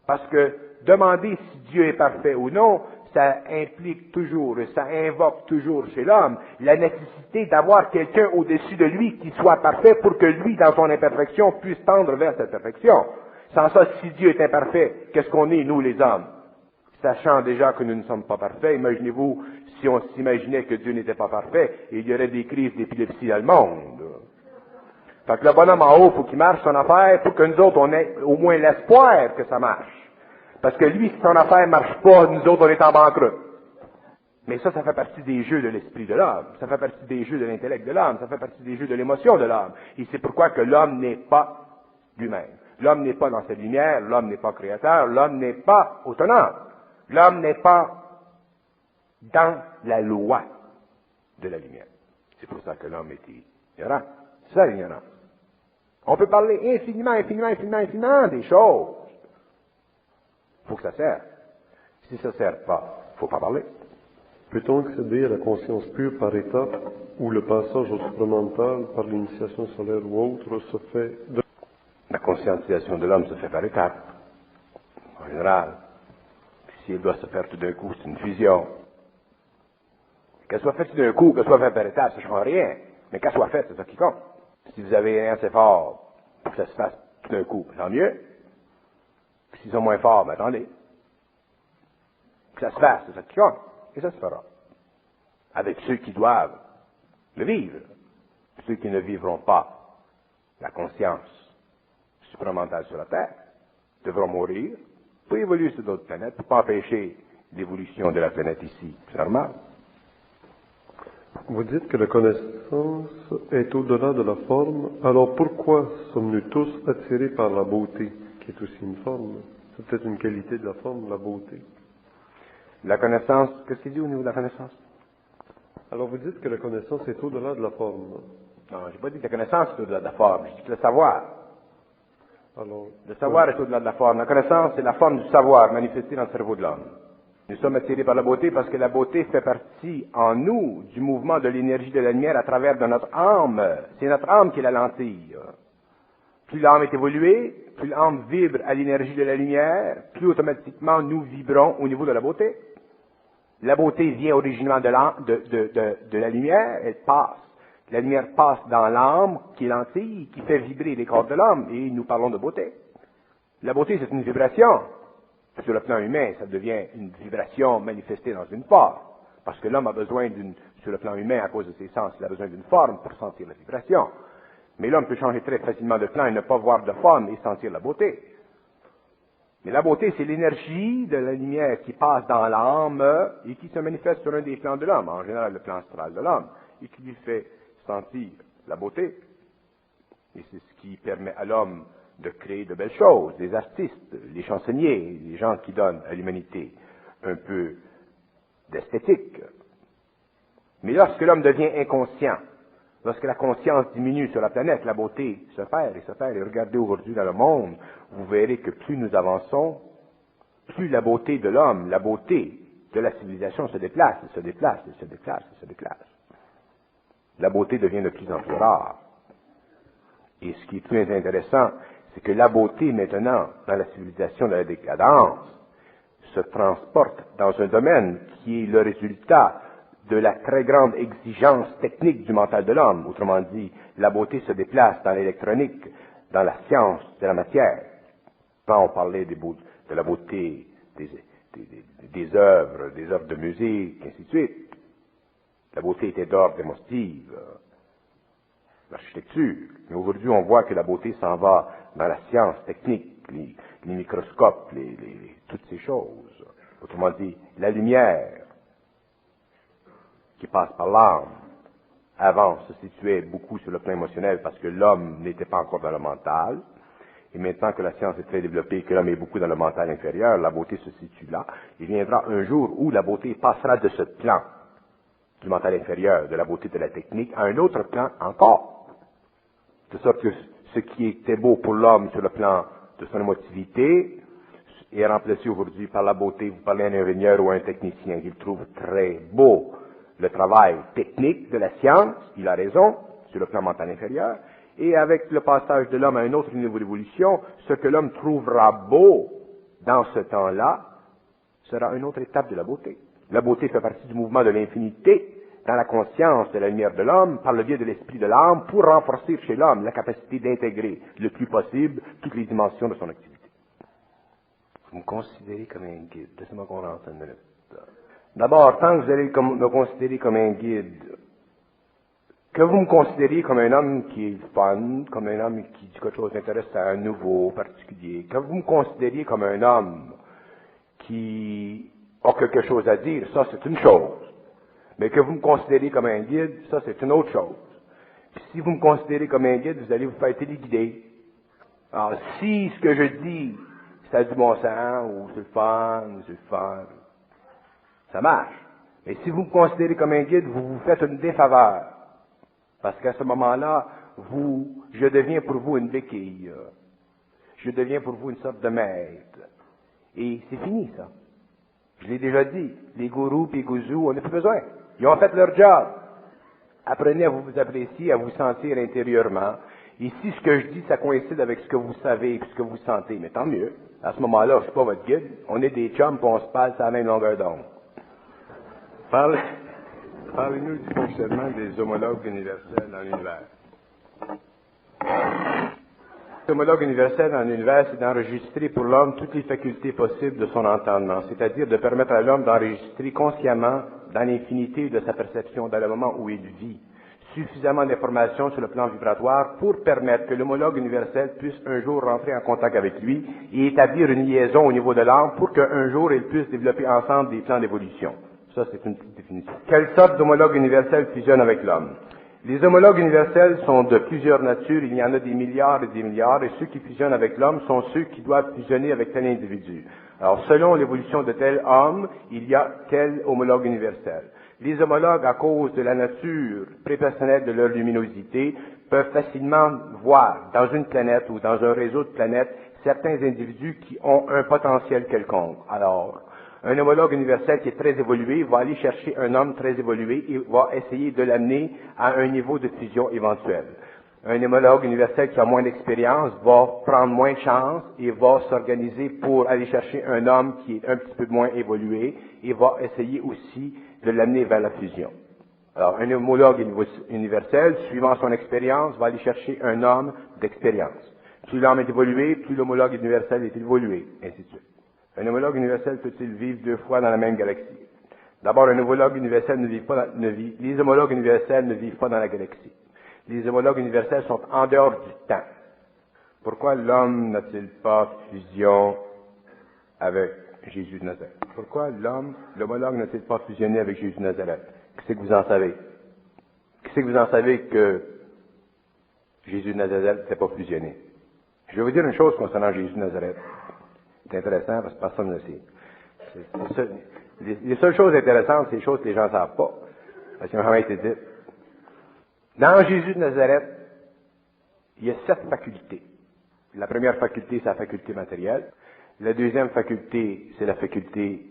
Parce que demander si Dieu est parfait ou non, ça implique toujours, ça invoque toujours chez l'homme la nécessité d'avoir quelqu'un au-dessus de lui qui soit parfait pour que lui, dans son imperfection, puisse tendre vers cette perfection. Sans ça, si Dieu est imparfait, qu'est-ce qu'on est, nous, les hommes? Sachant déjà que nous ne sommes pas parfaits, imaginez-vous si on s'imaginait que Dieu n'était pas parfait, il y aurait des crises d'épilepsie dans le monde. Fait que le bonhomme en haut, il faut qu'il marche son affaire, pour que nous autres, on ait au moins l'espoir que ça marche. Parce que lui, si son affaire marche pas, nous autres, on est en banqueroute. Mais ça fait partie des jeux de l'esprit de l'homme. Ça fait partie des jeux de l'intellect de l'homme. Ça fait partie des jeux de l'émotion de l'homme. Et c'est pourquoi que l'homme n'est pas lui-même. L'homme n'est pas dans sa lumière, l'homme n'est pas créateur, l'homme n'est pas autonome. L'homme n'est pas dans la loi de la lumière. C'est pour ça que l'homme est ignorant. C'est ça l'ignorance. On peut parler infiniment des choses. Il faut que ça serve. Si ça ne sert pas, il ne faut pas parler. Peut-on accéder à la conscience pure par étapes où le passage au supramental par l'initiation solaire ou autre se fait de... La conscientisation de l'homme se fait par étapes, en général. Si elle doit se faire tout d'un coup, c'est une fusion. Qu'elle soit faite tout d'un coup, qu'elle soit faite par étapes, ça ne change rien. Mais qu'elle soit faite, c'est ça qui compte. Si vous avez rien assez fort pour que ça se fasse tout d'un coup, tant mieux. Puis s'ils sont moins forts, ben attendez. Que ça se fasse, c'est ça qui compte. Et ça se fera. Avec ceux qui doivent le vivre. Ceux qui ne vivront pas la conscience supramentale sur la Terre devront mourir pour évoluer sur d'autres planètes, pour ne pas empêcher l'évolution de la planète ici. C'est normal. Vous dites que la connaissance est au-delà de la forme, alors pourquoi sommes-nous tous attirés par la beauté, qui est aussi une forme? C'est peut-être une qualité de la forme, la beauté. La connaissance, qu'est-ce qu'il dit au niveau de la connaissance? Alors vous dites que la connaissance est au-delà de la forme. Non, je n'ai pas dit que la connaissance est au-delà de la forme, je dis que le savoir. Alors, le savoir est au-delà de la forme. La connaissance, c'est la forme du savoir manifestée dans le cerveau de l'homme. Nous sommes attirés par la beauté parce que la beauté fait partie en nous du mouvement de l'énergie de la lumière à travers de notre âme. C'est notre âme qui est la lentille. Plus l'âme est évoluée, plus l'âme vibre à l'énergie de la lumière, plus automatiquement nous vibrons au niveau de la beauté. La beauté vient originellement de la lumière, elle passe. La lumière passe dans l'âme qui est lentille, qui fait vibrer les corps de l'homme, et nous parlons de beauté. La beauté, c'est une vibration. Sur le plan humain, ça devient une vibration manifestée dans une forme. Parce que l'homme a besoin sur le plan humain, à cause de ses sens, il a besoin d'une forme pour sentir la vibration. Mais l'homme peut changer très facilement de plan et ne pas voir de forme et sentir la beauté. Mais la beauté, c'est l'énergie de la lumière qui passe dans l'âme et qui se manifeste sur un des plans de l'homme, en général le plan astral de l'homme, et qui lui fait sentir la beauté. Et c'est ce qui permet à l'homme de créer de belles choses, les artistes, les chansonniers, les gens qui donnent à l'humanité un peu d'esthétique. Mais lorsque l'homme devient inconscient, lorsque la conscience diminue sur la planète, la beauté se perd et se perd. Et regardez aujourd'hui dans le monde, vous verrez que plus nous avançons, plus la beauté de l'homme, la beauté de la civilisation se déplace, elle se déplace, elle se déplace, elle se déplace. La beauté devient de plus en plus rare. Et ce qui est plus intéressant, c'est que la beauté maintenant, dans la civilisation de la décadence, se transporte dans un domaine qui est le résultat de la très grande exigence technique du mental de l'homme. Autrement dit, la beauté se déplace dans l'électronique, dans la science de la matière. Quand on parlait de la beauté des œuvres de musique, ainsi de suite, la beauté était d'ordre émotif, l'architecture. Mais aujourd'hui, on voit que la beauté s'en va dans la science technique, les microscopes, toutes ces choses. Autrement dit, la lumière qui passe par l'âme, avant se situait beaucoup sur le plan émotionnel parce que l'homme n'était pas encore dans le mental. Et maintenant que la science est très développée, que l'homme est beaucoup dans le mental inférieur, la beauté se situe là. Il viendra un jour où la beauté passera de ce plan du mental inférieur, de la beauté de la technique, à un autre plan encore. De sorte que ce qui était beau pour l'homme sur le plan de son émotivité est remplacé aujourd'hui par la beauté. Vous parlez à un ingénieur ou à un technicien qu'il trouve très beau le travail technique de la science, il a raison, sur le plan mental inférieur, et avec le passage de l'homme à un autre niveau d'évolution, ce que l'homme trouvera beau dans ce temps-là sera une autre étape de la beauté. La beauté fait partie du mouvement de l'infinité, dans la conscience de la lumière de l'homme par le biais de l'esprit de l'âme pour renforcer chez l'homme la capacité d'intégrer le plus possible toutes les dimensions de son activité. Vous me considérez comme un guide. Laissez-moi qu'on rentre une minute. D'abord, tant que vous allez me considérer comme un guide, que vous me considériez comme un homme qui est fun, comme un homme qui dit quelque chose d'intéressant, nouveau, particulier, que vous me considériez comme un homme qui a quelque chose à dire, ça c'est une chose. Mais que vous me considérez comme un guide, ça c'est une autre chose. Puis si vous me considérez comme un guide, vous allez vous faire téléguider. Alors si ce que je dis, ça a du bon sens, ou c'est le fun, ça marche. Mais si vous me considérez comme un guide, vous vous faites une défaveur. Parce qu'à ce moment-là, je deviens pour vous une béquille. Je deviens pour vous une sorte de maître. Et c'est fini, ça. Je l'ai déjà dit. Les gourous et les gouzous, on n'a plus besoin. Ils ont fait leur job. Apprenez à vous apprécier, à vous sentir intérieurement. Et si ce que je dis, ça coïncide avec ce que vous savez et ce que vous sentez, mais tant mieux. À ce moment-là, je ne suis pas votre guide. On est des chums, puis on se passe à la même longueur d'onde. Parlez-nous du fonctionnement des homologues universels dans l'univers. L'homologue universel dans l'univers, c'est d'enregistrer pour l'homme toutes les facultés possibles de son entendement, c'est-à-dire de permettre à l'homme d'enregistrer consciemment dans l'infinité de sa perception, dans le moment où il vit, suffisamment d'informations sur le plan vibratoire pour permettre que l'homologue universel puisse un jour rentrer en contact avec lui et établir une liaison au niveau de l'âme pour qu'un jour ils puissent développer ensemble des plans d'évolution. Ça, c'est une petite définition. Quelle sorte d'homologue universel fusionne avec l'homme? Les homologues universels sont de plusieurs natures, il y en a des milliards, et ceux qui fusionnent avec l'homme sont ceux qui doivent fusionner avec tel individu. Alors, selon l'évolution de tel homme, il y a tel homologue universel. Les homologues, à cause de la nature prépersonnelle de leur luminosité, peuvent facilement voir dans une planète ou dans un réseau de planètes certains individus qui ont un potentiel quelconque. Alors, un homologue universel qui est très évolué va aller chercher un homme très évolué et va essayer de l'amener à un niveau de fusion éventuel. Un homologue universel qui a moins d'expérience va prendre moins de chance et va s'organiser pour aller chercher un homme qui est un petit peu moins évolué et va essayer aussi de l'amener vers la fusion. Alors, un homologue universel, suivant son expérience, va aller chercher un homme d'expérience. Plus l'homme est évolué, plus l'homologue universel est évolué, ainsi de suite. Un homologue universel peut-il vivre deux fois dans la même galaxie? D'abord, un homologue universel les homologues universels ne vivent pas dans la galaxie. Les homologues universels sont en dehors du temps. Pourquoi l'homme n'a-t-il pas fusion avec Jésus de Nazareth? Pourquoi l'homologue n'a-t-il pas fusionné avec Jésus de Nazareth? Qu'est-ce que vous en savez? Qu'est-ce que vous en savez que Jésus de Nazareth n'était pas fusionné? Je vais vous dire une chose concernant Jésus de Nazareth. C'est intéressant parce que personne ne le sait. Les seules choses intéressantes, c'est les choses que les gens ne savent pas, parce qu'elles ont jamais été dites. Dans Jésus de Nazareth, il y a 7 facultés. La première faculté, c'est la faculté matérielle. La deuxième faculté, c'est la faculté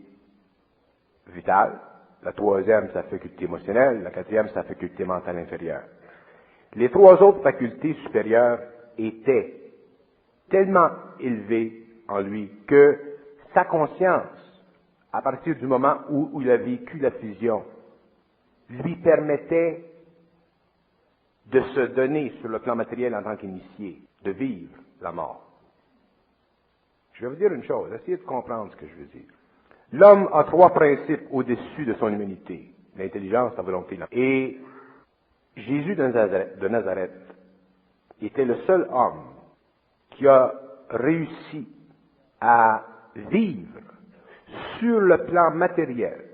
vitale. La troisième, c'est la faculté émotionnelle. La quatrième, c'est la faculté mentale inférieure. Les 3 autres facultés supérieures étaient tellement élevées en lui que sa conscience, à partir du moment où il a vécu la fusion, lui permettait de se donner sur le plan matériel en tant qu'initié, de vivre la mort. Je vais vous dire une chose, essayez de comprendre ce que je veux dire. L'homme a 3 principes au-dessus de son humanité, l'intelligence, la volonté, et Jésus de Nazareth était le seul homme qui a réussi à vivre sur le plan matériel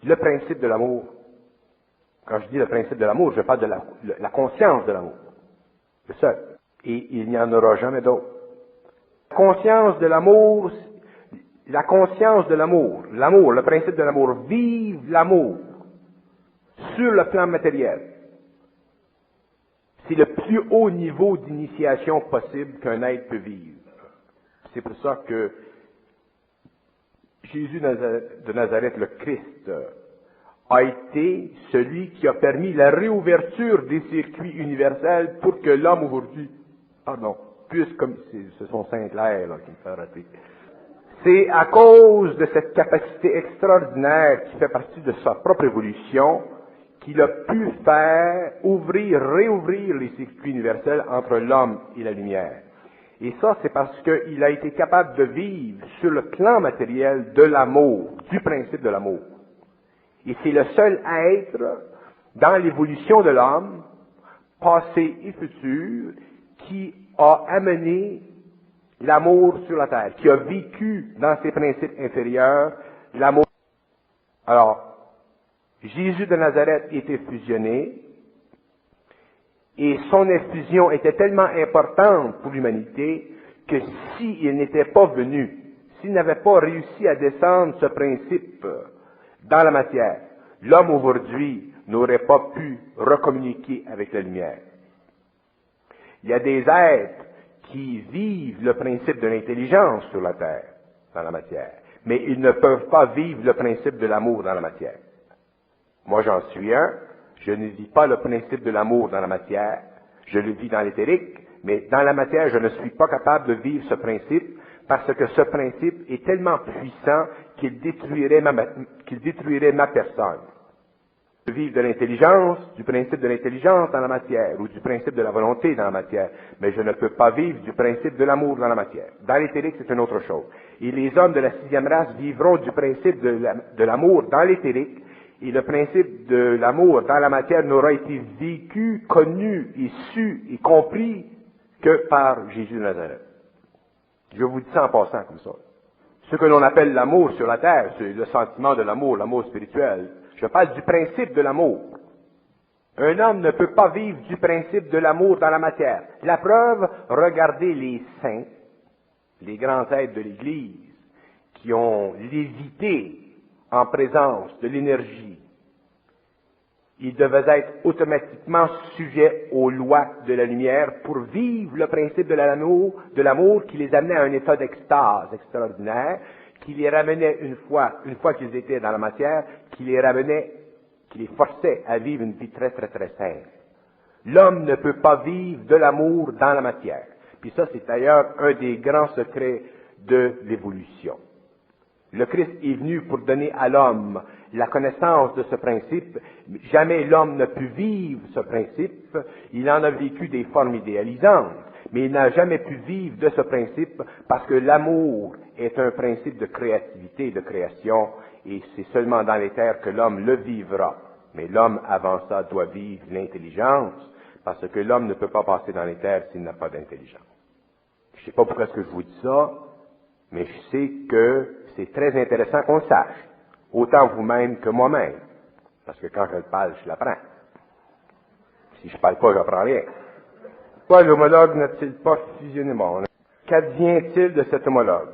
le principe de l'amour. Quand je dis le principe de l'amour, je parle de la conscience de l'amour. Le seul. Et il n'y en aura jamais d'autre. La conscience de l'amour, l'amour, le principe de l'amour, vive l'amour sur le plan matériel. C'est le plus haut niveau d'initiation possible qu'un être peut vivre. C'est pour ça que Jésus de Nazareth, le Christ, a été celui qui a permis la réouverture des circuits universels pour que l'homme aujourd'hui, puisse, comme c'est son Saint-Clair qui me fait rater. C'est à cause de cette capacité extraordinaire qui fait partie de sa propre évolution qu'il a pu faire réouvrir les circuits universels entre l'homme et la lumière. Et ça, c'est parce qu'il a été capable de vivre sur le plan matériel de l'amour, du principe de l'amour. Et c'est le seul être dans l'évolution de l'homme, passé et futur, qui a amené l'amour sur la terre, qui a vécu dans ses principes inférieurs l'amour. Alors, Jésus de Nazareth était fusionné, et son effusion était tellement importante pour l'humanité que s'il n'était pas venu, s'il n'avait pas réussi à descendre ce principe dans la matière, l'homme aujourd'hui n'aurait pas pu recommuniquer avec la lumière. Il y a des êtres qui vivent le principe de l'intelligence sur la terre, dans la matière, mais ils ne peuvent pas vivre le principe de l'amour dans la matière. Moi, j'en suis un. Je ne vis pas le principe de l'amour dans la matière. Je le vis dans l'éthérique, mais dans la matière, je ne suis pas capable de vivre ce principe parce que ce principe est tellement puissant qu'il détruirait ma personne. Je vis de l'intelligence, du principe de l'intelligence dans la matière, ou du principe de la volonté dans la matière, mais je ne peux pas vivre du principe de l'amour dans la matière. Dans l'éthérique, c'est une autre chose. Et les hommes de la 6e race vivront du principe de l'amour dans l'éthérique, et le principe de l'amour dans la matière n'aura été vécu, connu et su et compris que par Jésus de Nazareth. Je vous dis ça en passant comme ça. Ce que l'on appelle l'amour sur la terre, c'est le sentiment de l'amour spirituel. Je parle du principe de l'amour. Un homme ne peut pas vivre du principe de l'amour dans la matière. La preuve, regardez les saints, les grands êtres de l'Église, qui ont lévité en présence de l'énergie. Ils devaient être automatiquement sujets aux lois de la lumière pour vivre le principe de l'amour qui les amenait à un état d'extase extraordinaire, qui les ramenait une fois qu'ils étaient dans la matière, qui les forçait à vivre une vie très, très, très simple. L'homme ne peut pas vivre de l'amour dans la matière. Puis ça, c'est d'ailleurs un des grands secrets de l'évolution. Le Christ est venu pour donner à l'homme la connaissance de ce principe. Jamais l'homme n'a pu vivre ce principe. Il en a vécu des formes idéalisantes, mais il n'a jamais pu vivre de ce principe parce que l'amour est un principe de créativité, de création, et c'est seulement dans les terres que l'homme le vivra. Mais l'homme, avant ça, doit vivre l'intelligence, parce que l'homme ne peut pas passer dans les terres s'il n'a pas d'intelligence. Je ne sais pas pourquoi est-ce que je vous dis ça, mais je sais que c'est très intéressant qu'on le sache, autant vous-même que moi-même, parce que quand je le parle, je l'apprends. Si je ne parle pas, je n'apprends rien. Pourquoi l'homologue n'a-t-il pas fusionné? Bon, qu'advient-il de cet homologue?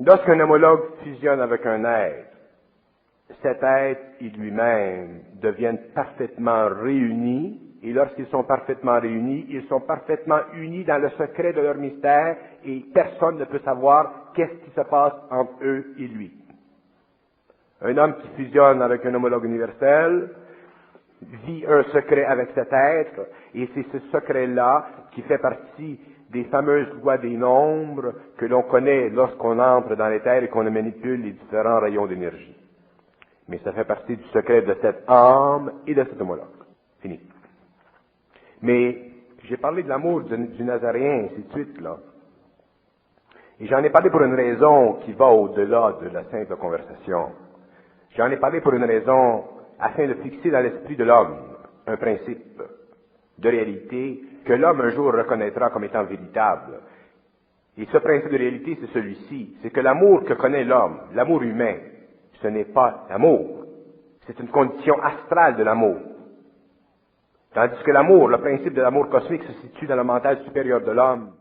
Lorsqu'un homologue fusionne avec un être, cet être et lui-même deviennent parfaitement réunis, et lorsqu'ils sont parfaitement réunis, ils sont parfaitement unis dans le secret de leur mystère, et personne ne peut savoir qu'est-ce qui se passe entre eux et lui. Un homme qui fusionne avec un homologue universel vit un secret avec cet être, et c'est ce secret-là qui fait partie des fameuses lois des nombres que l'on connaît lorsqu'on entre dans l'éther et qu'on manipule les différents rayons d'énergie. Mais ça fait partie du secret de cette âme et de cet homologue. Fini. Mais j'ai parlé de l'amour du Nazaréen, ainsi de suite, là. Et j'en ai parlé pour une raison qui va au-delà de la simple conversation. J'en ai parlé pour une raison afin de fixer dans l'esprit de l'homme un principe de réalité que l'homme un jour reconnaîtra comme étant véritable. Et ce principe de réalité, c'est celui-ci. C'est que l'amour que connaît l'homme, l'amour humain, ce n'est pas l'amour. C'est une condition astrale de l'amour. Tandis que l'amour, le principe de l'amour cosmique se situe dans le mental supérieur de l'homme.